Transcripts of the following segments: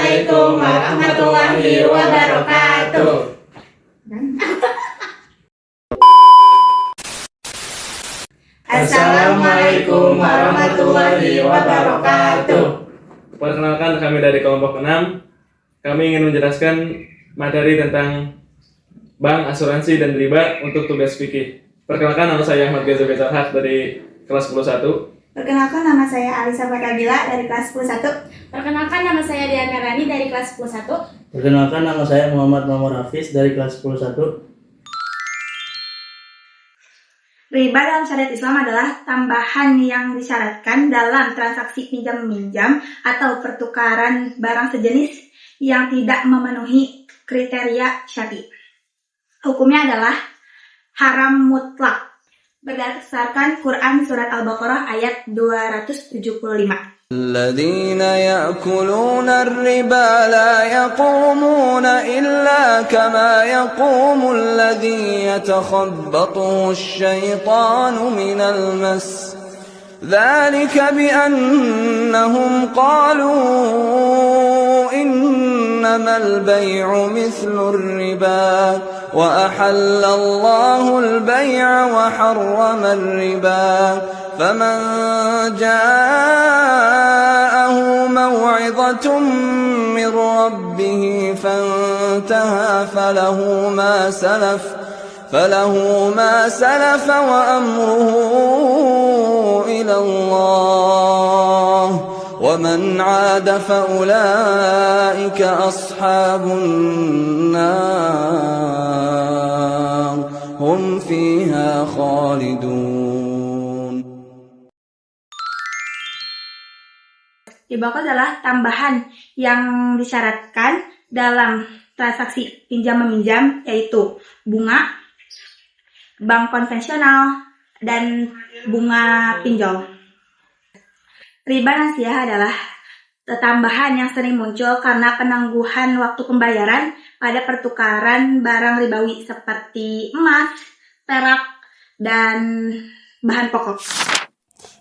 Assalamualaikum warahmatullahi wabarakatuh. Assalamualaikum warahmatullahi wabarakatuh. Perkenalkan, kami dari kelompok 6. Kami ingin menjelaskan materi tentang bank, asuransi, dan riba untuk tugas fikih. Perkenalkan, nama saya Ahmad Gaza Betarhak dari kelas 11. Perkenalkan, nama saya Alisa Fatabila dari kelas 11. Perkenalkan, nama saya Diana Rani dari kelas 11. Perkenalkan, nama saya Muhammad Mamur Hafiz dari kelas 11. Riba dalam syariat Islam adalah tambahan yang disyaratkan dalam transaksi pinjam-meminjam atau pertukaran barang sejenis yang tidak memenuhi kriteria syar'i. Hukumnya adalah haram mutlak berdasarkan Quran surat Al-Baqarah ayat 275. الذين يأكلون الربا لا يقومون إلا كما يقوم الذي يتخبطه الشيطان من المس ذلك بأنهم قالوا إنما البيع مثل الربا وأحل الله البيع وحرم الربا فمن جاءه موعظة من ربه فانتهى فله ما سلف وأمره إلى الله ومن عاد فأولئك أصحاب النار هم فيها خالدون. Riba adalah tambahan yang disyaratkan dalam transaksi pinjam-meminjam, yaitu bunga, bank konvensional, dan bunga pinjol. Riba nasiah adalah tambahan yang sering muncul karena penangguhan waktu pembayaran pada pertukaran barang ribawi seperti emas, perak, dan bahan pokok.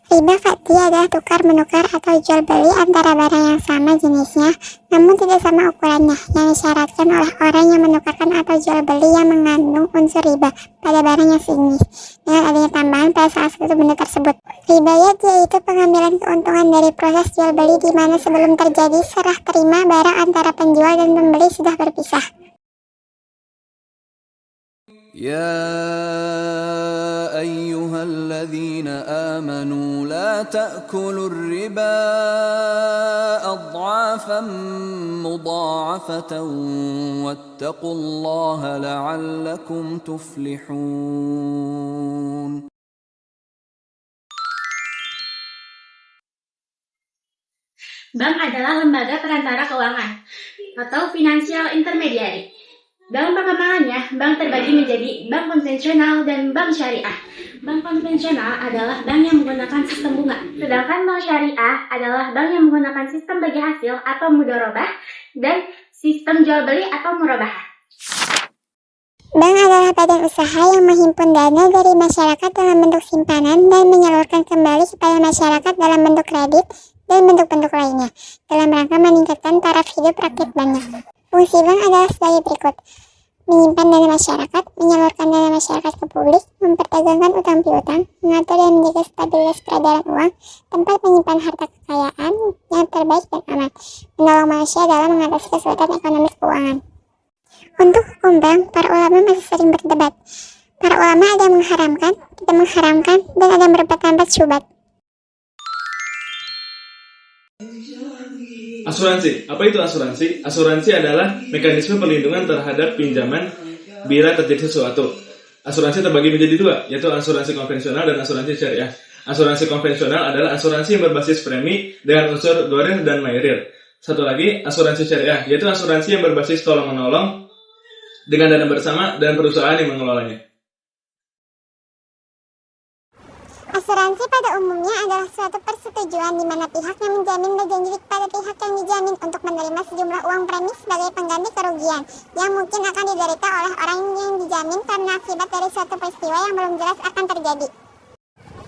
Riba fadli adalah tukar-menukar atau jual-beli antara barang yang sama jenisnya, namun tidak sama ukurannya, yang disyaratkan oleh orang yang menukarkan atau jual-beli yang mengandung unsur riba pada barang yang sejenis, dengan adanya tambahan pada salah satu benda tersebut. Ribayat yaitu pengambilan keuntungan dari proses jual-beli di mana sebelum terjadi serah terima barang antara penjual dan pembeli sudah berpisah. يا أيها الذين آمنوا لا تأكلوا الربا أضعافا مضاعفة واتقوا الله لعلكم تفلحون. Bank adalah lembaga perantara keuangan atau financial intermediary. Dalam perkembangannya, bank terbagi menjadi bank konvensional dan bank syariah. Bank konvensional adalah bank yang menggunakan sistem bunga, sedangkan bank syariah adalah bank yang menggunakan sistem bagi hasil atau mudharabah dan sistem jual beli atau murabahah. Bank adalah badan usaha yang menghimpun dana dari masyarakat dalam bentuk simpanan dan menyalurkan kembali kepada masyarakat dalam bentuk kredit dan bentuk-bentuk lainnya, dalam rangka meningkatkan taraf hidup rakyat banyak. Fungsi bank adalah sebagai berikut: menyimpan dana masyarakat, menyalurkan dana masyarakat ke publik, memperdagangkan utang piutang, mengatur dan menjaga stabilitas peredaran uang, tempat menyimpan harta kekayaan yang terbaik dan aman, menolong manusia dalam mengatasi kesulitan ekonomi keuangan. Untuk hukum bank, para ulama masih sering berdebat. Para ulama ada yang mengharamkan, tidak mengharamkan, dan ada yang berpendapat syubhat. Asuransi. Apa itu asuransi? Asuransi adalah mekanisme perlindungan terhadap pinjaman bila terjadi sesuatu. Asuransi terbagi menjadi dua, yaitu asuransi konvensional dan asuransi syariah. Asuransi konvensional adalah asuransi yang berbasis premi dengan unsur gharar dan mairil. Satu lagi, asuransi syariah, yaitu asuransi yang berbasis tolong-menolong dengan dana bersama dan perusahaan yang mengelolanya. Asuransi pada umumnya adalah suatu persetujuan di mana pihak yang menjamin berjanji kepada pihak yang dijamin untuk menerima sejumlah uang premi sebagai pengganti kerugian yang mungkin akan diderita oleh orang yang dijamin karena akibat dari suatu peristiwa yang belum jelas akan terjadi.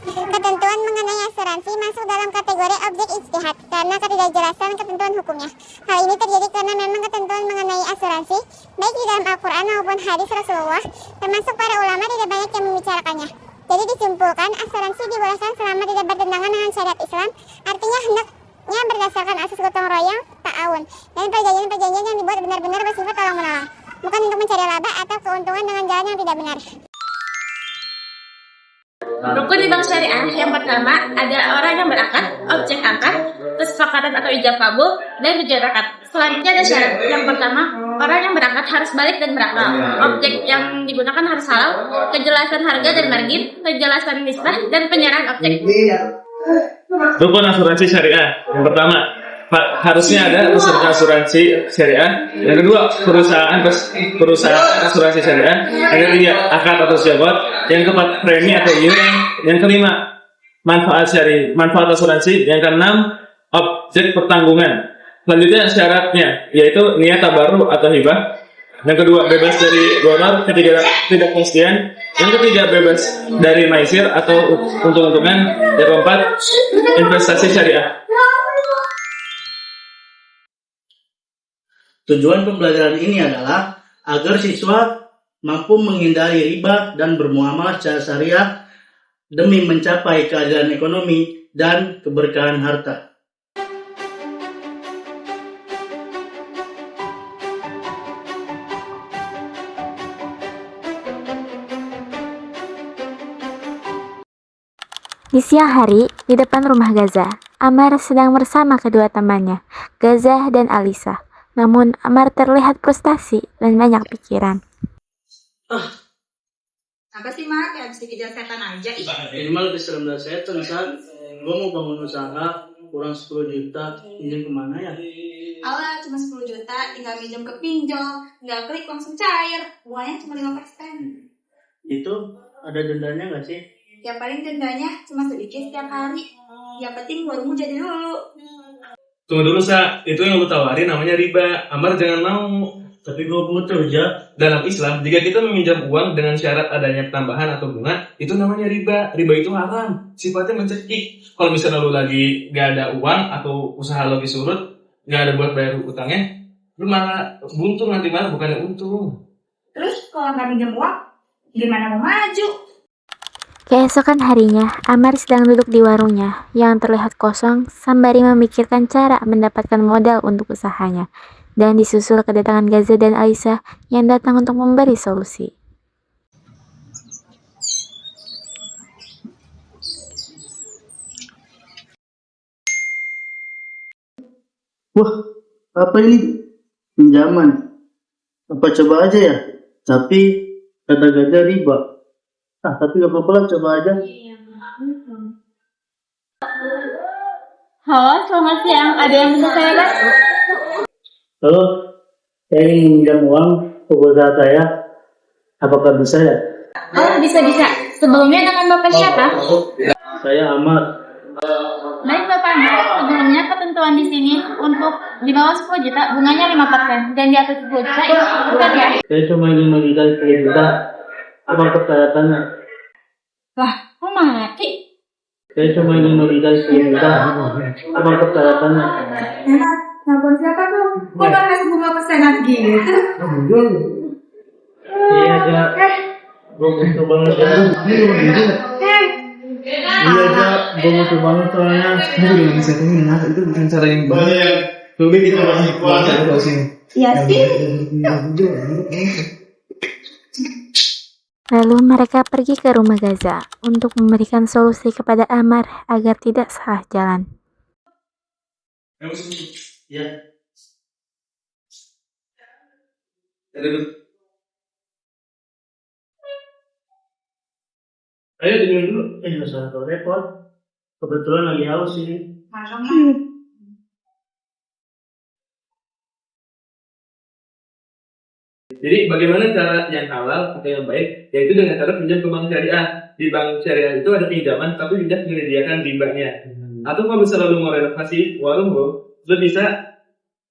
Ketentuan mengenai asuransi masuk dalam kategori objek ijtihad karena ketidakjelasan ketentuan hukumnya. Hal ini terjadi karena memang ketentuan mengenai asuransi, baik di dalam Al-Quran maupun hadis Rasulullah, termasuk para ulama tidak banyak yang membicarakannya. Jadi disimpulkan, asuransi dibolehkan selama tidak bertentangan dengan syariat Islam, artinya hendaknya berdasarkan asas gotong royong, ta'awun, dan perjanjian-perjanjian yang dibuat benar-benar bersifat tolong-menolong, bukan untuk mencari laba atau keuntungan dengan jalan yang tidak benar. Rukun di bank syariah yang pertama ada orang yang berakad, objek akad, kesepakatan atau ijab kabul, dan tujuan akad. Selanjutnya ada syarat. Yang pertama, orang yang berakad harus balik dan berakal. Objek yang digunakan harus halal, kejelasan harga dan margin, kejelasan nisbah, dan penyerahan objek. Rukun asuransi syariah. Yang pertama, harusnya ada peserta asuransi syariah. Yang kedua, perusahaan asuransi syariah. Yang ketiga, akad atau syabat. Yang keempat, premi atau iuran. Yang kelima, manfaat asuransi. Yang keenam, objek pertanggungan. Selanjutnya syaratnya yaitu niat tabarru atau hibah. Yang kedua, bebas dari gharar, ketiga tidak pastian. Yang ketiga, bebas dari maisir atau untung-untungan. Yang keempat, investasi syariah. Tujuan pembelajaran ini adalah agar siswa mampu menghindari riba dan bermuamalah secara syariah demi mencapai keadilan ekonomi dan keberkahan harta. Di siang hari, di depan rumah Gaza, Amar sedang bersama kedua temannya, Gaza dan Alisa. Namun, Amar terlihat frustasi dan banyak pikiran. Apa sih, Mak? Ya habis dikejar setan aja. Ini mah lebih serem dari setan, San. Gue mau bangun usaha, kurang 10 juta, pinjam kemana ya? Alah, cuma 10 juta, tinggal minjem ke pinjol. Nggak klik, langsung cair. Buahnya cuma 5%. Itu ada dendanya nggak sih? Ya paling dendanya cuma sedikit setiap hari. Yang penting warungmu jadi dulu. Tunggu dulu, Sa. Itu yang lu tawarin namanya riba. Amar jangan mau. Tapi gue butuh, Ja. Dalam Islam, jika kita meminjam uang dengan syarat adanya tambahan atau bunga, itu namanya riba. Riba itu haram. Sifatnya mencekik. Kalau misalnya lu lagi gak ada uang atau usaha lagi surut, gak ada buat bayar utangnya, lu malah buntung nanti, malah bukannya untung. Terus kalau nggak minjem uang, gimana mau maju? Keesokan harinya, Amar sedang duduk di warungnya yang terlihat kosong sembari memikirkan cara mendapatkan modal untuk usahanya, dan disusul kedatangan Gaza dan Alisa yang datang untuk memberi solusi. Wah, apa ini? Pinjaman. Apa coba aja ya? Tapi kata Gaza riba. Tapi gak apa-apa lah, coba aja. Halo, selamat siang. Ada yang bisa saya bantu? Halo, saya ingin meminjam uang ke usaha saya. Apakah bisa ya? Oh, bisa-bisa. Sebelumnya dengan Bapak siapa? Saya Ahmad. Baik Bapak Amar, sebelumnya ketentuan di sini untuk di bawah 10 juta bunganya 5% dan di atas 10 juta itu bukan ya? Saya cuma ingin memberikan 10 juta. Apa persyaratannya? Wah, kok mati? Saya cuma ingin memberikan 10 juta. Apa persyaratannya? Enak, nelfon siapa tuh? Kok nggak ngasih bunga pesanan gitu? Iya, Ja. Gue butuh banget, Ja. Iya, Ja. Gue butuh banget soalnya. Itu udah bisa nah, itu bukan cara yang baik. Lebih kita masih kuasa sini. Iya sih. Lalu mereka pergi ke rumah Gaza untuk memberikan solusi kepada Amar agar tidak salah jalan. Ya. Ayo dengerin dulu. Nggak usah repot. Kebetulan lagi haus ini. Marah mah. Jadi bagaimana cara yang halal atau yang baik? Yaitu dengan cara pinjam ke bank syariah. Di bank syariah itu ada pinjaman, tapi tidak menyediakan ribanya. Atau kalau misalnya lu mau renovasi warung lu bisa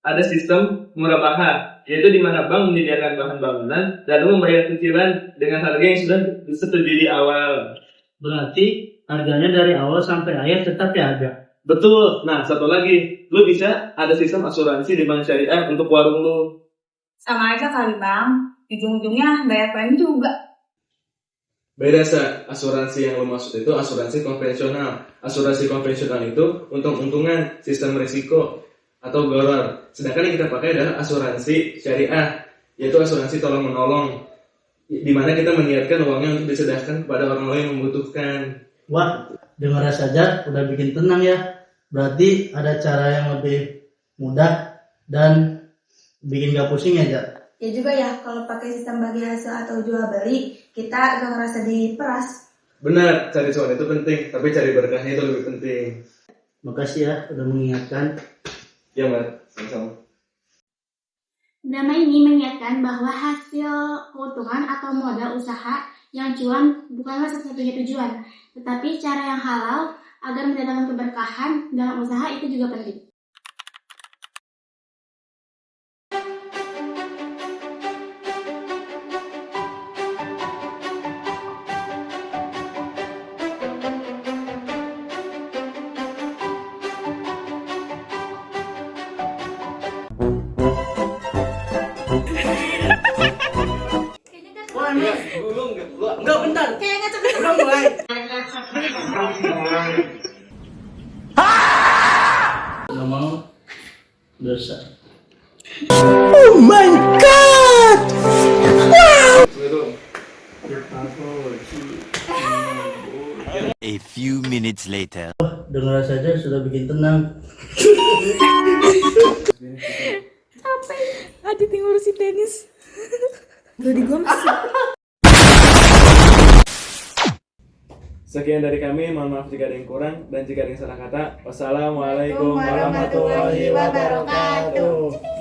ada sistem murabaha, yaitu di mana bank menyediakan bahan bangunan dan lu membayar cicilan dengan harga yang sudah disetujui di awal. Berarti harganya dari awal sampai akhir tetap ya ada. Betul. Nah, satu lagi, lu bisa ada sistem asuransi di bank syariah untuk warung lu. Sama aja kali bang, ujung-ujungnya bayar premi juga. Beda asuransi yang lu maksud itu asuransi konvensional. Asuransi konvensional itu untung-untungan, sistem risiko atau gharar. Sedangkan yang kita pakai adalah asuransi syariah, yaitu asuransi tolong menolong, di mana kita meniatkan uangnya untuk disedekahkan kepada orang lain yang membutuhkan. Wah, dengar saja udah bikin tenang ya. Berarti ada cara yang lebih mudah dan bikin gak pusing ya, Jak? Ya juga ya, kalau pakai sistem bagi hasil atau jual beli, kita gak ngerasa diperas. Benar, cari cuan itu penting, tapi cari berkahnya itu lebih penting. Makasih ya udah mengingatkan. Ya, Mbak. Sama-sama. Drama ini mengingatkan bahwa hasil keuntungan atau modal usaha yang cuan bukanlah satu-satunya tujuan, tetapi cara yang halal agar mendatangkan keberkahan dalam usaha itu juga penting. Enggak, bentar. Udah mulai. Gak mau dosa. A few minutes later. Dengar saja sudah bikin tenang. Adit yang ngurusin tenis. Sekian dari kami, mohon maaf jika ada yang kurang dan jika ada yang salah kata. Wassalamualaikum warahmatullahi wabarakatuh.